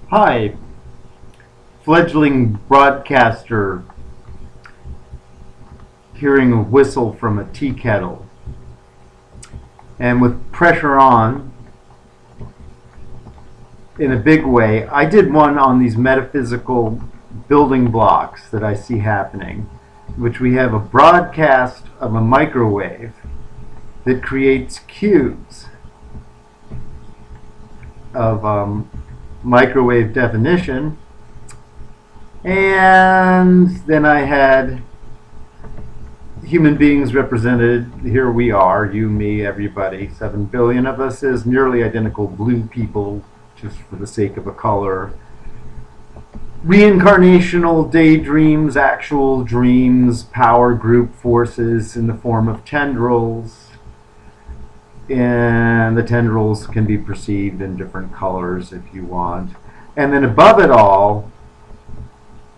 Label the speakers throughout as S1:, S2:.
S1: Hi, fledgling broadcaster hearing a whistle from a tea kettle. And with pressure on, in a big way, I did one on these metaphysical building blocks that I see happening, which we have a broadcast of a microwave that creates cues of microwave definition. And then I had human beings represented. Here we are, you, me, everybody, 7 billion of us as nearly identical blue people, just for the sake of a color. Reincarnational daydreams, actual dreams, power group forces in the form of tendrils. And the tendrils can be perceived in different colors if you want. And then above it all,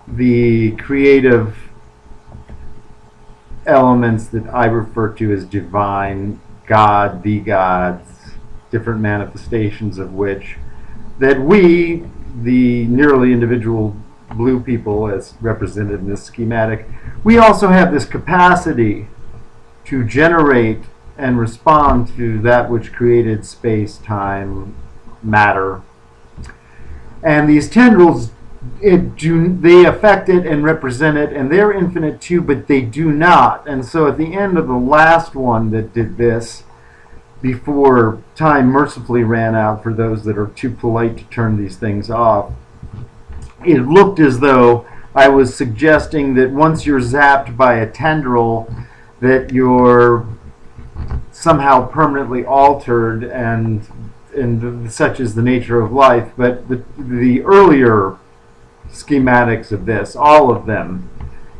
S1: the creative elements that I refer to as divine, God, the gods, different manifestations of which, that we, the nearly individual blue people as represented in this schematic, we also have this capacity to generate and respond to that which created space, time, matter. And these tendrils, they affect it and represent it, and they're infinite too, but they do not. And so at the end of the last one that did this, before time mercifully ran out for those that are too polite to turn these things off, it looked as though I was suggesting that once you're zapped by a tendril, that you're somehow permanently altered, and such is the nature of life. But the earlier schematics of this, all of them,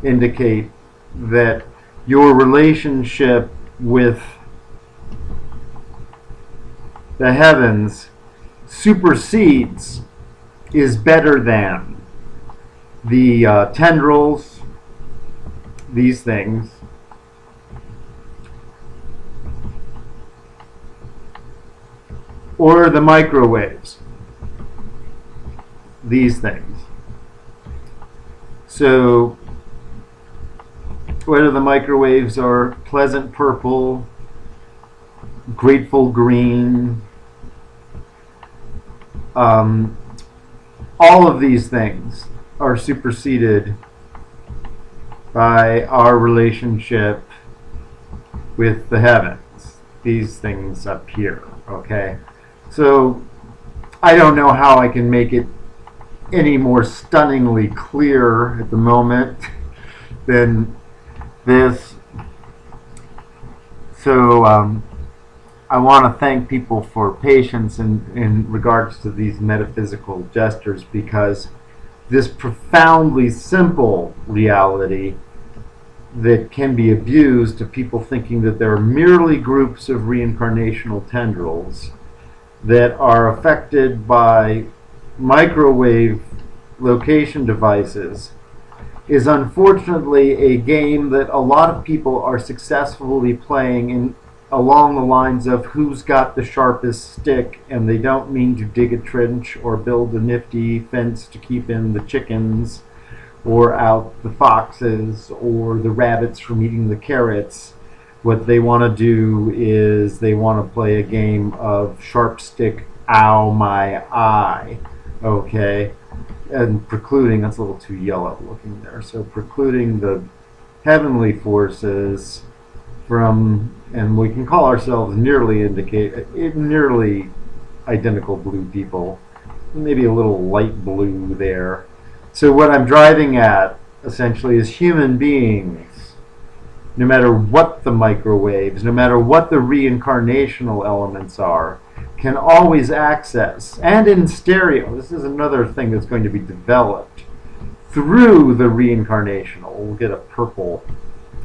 S1: indicate that your relationship with the heavens supersedes, is better than the tendrils, these things, or the microwaves, these things. So whether the microwaves are pleasant purple, grateful green, all of these things are superseded by our relationship with the heavens, these things up here, okay? So I don't know how I can make it any more stunningly clear at the moment than this. So I want to thank people for patience in regards to these metaphysical gestures, because this profoundly simple reality that can be abused to people thinking that there are merely groups of reincarnational tendrils that are affected by microwave location devices is unfortunately a game that a lot of people are successfully playing along the lines of who's got the sharpest stick, and they don't mean to dig a trench or build a nifty fence to keep in the chickens or out the foxes or the rabbits from eating the carrots. What they want to do is they want to play a game of sharp stick, ow my eye, okay, and precluding, that's a little too yellow looking there, so precluding the heavenly forces from, and we can call ourselves nearly identical blue people, maybe a little light blue there. So what I'm driving at essentially is human beings, no matter what the microwaves, no matter what the reincarnational elements are, can always access, and in stereo, this is another thing that's going to be developed through the reincarnational. We'll get a purple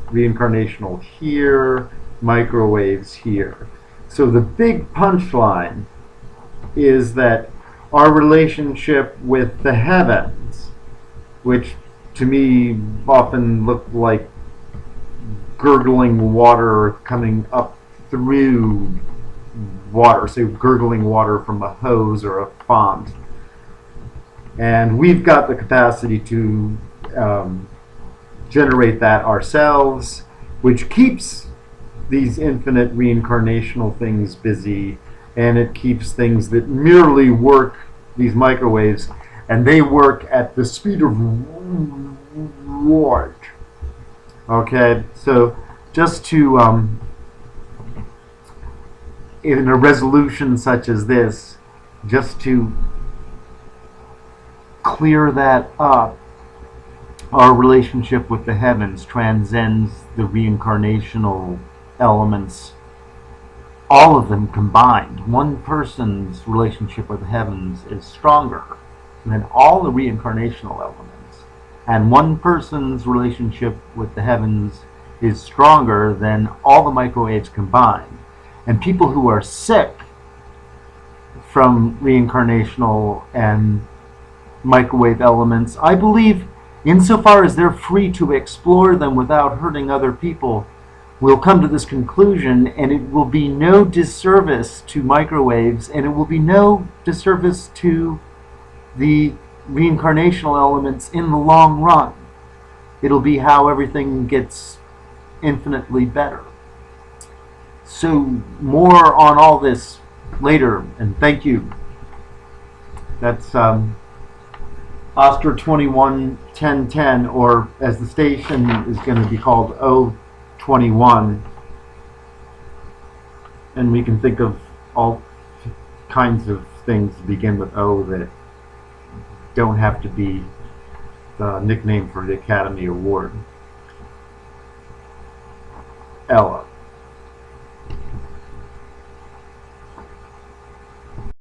S1: reincarnational here, microwaves here. So the big punchline is that our relationship with the heavens, which to me often look like gurgling water coming up through water, say gurgling water from a hose or a font, And we've got the capacity to generate that ourselves, which keeps these infinite reincarnational things busy, and it keeps things that merely work, these microwaves, and they work at the speed of light. Okay, so just to, in a resolution such as this, just to clear that up, our relationship with the heavens transcends the reincarnational elements, all of them combined. One person's relationship with the heavens is stronger than all the reincarnational elements, and one person's relationship with the heavens is stronger than all the microwaves combined. And people who are sick from reincarnational and microwave elements, I believe, insofar as they're free to explore them without hurting other people, will come to this conclusion, and it will be no disservice to microwaves, and it will be no disservice to the reincarnational elements in the long run. It'll be how everything gets infinitely better. So more on all this later, and thank you. That's oscar211010, or as the station is going to be called, O21. And we can think of all kinds of things that begin with O that don't have to be the nickname for the Academy Award. Ella.